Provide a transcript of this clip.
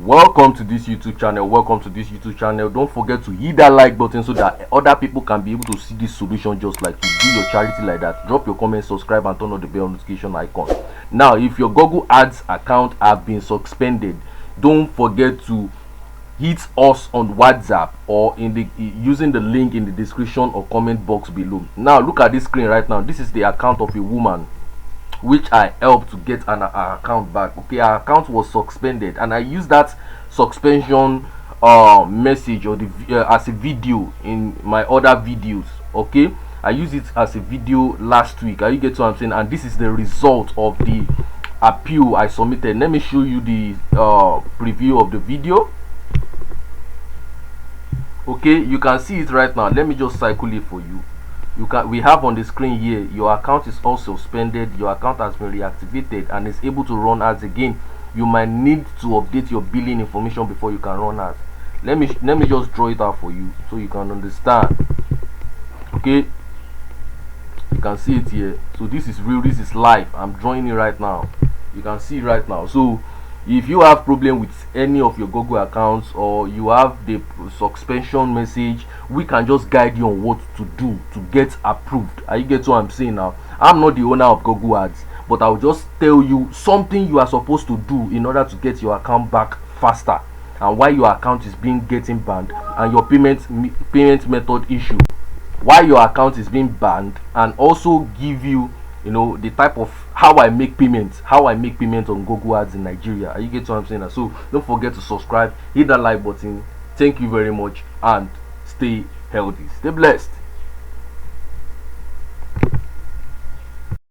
welcome to this YouTube channel. Don't forget to hit that like button so that other people can be able to see this solution just like you. Do your charity like that. Drop your comment, subscribe, and turn on the bell notification icon. Now, if your Google Ads account have been suspended, don't forget to hit us on WhatsApp or in the using the link in the description or comment box below. Now look at this screen right now. This is the account of a woman which I helped to get an account back. Okay, our account was suspended, and I used that suspension message or the as a video in my other videos. Okay, I used it as a video last week. Are you get what I'm saying? And this is the result of the appeal I submitted. Let me show you the preview of the video. Okay, you can see it right now. Let me just cycle it for you. We have on the screen here, your account is also suspended, your account has been reactivated and is able to run ads again. You might need to update your billing information before you can run ads. Let me just draw it out for you so you can understand. Okay, you can see it here. So this is real, this is live. I'm drawing it right now. You can see it right now. So if you have problem with any of your Google accounts, or you have the suspension message, we can just guide you on what to do to get approved. Are you get what I'm saying now? I'm not the owner of Google Ads, but I'll just tell you something you are supposed to do in order to get your account back faster, and why your account is getting banned, and your payment method issue, why your account is being banned, and also give you the type of how I make payments on Google Ads in Nigeria. Are you get what I'm saying? So don't forget to subscribe, hit that like button. Thank you very much, and stay healthy, stay blessed.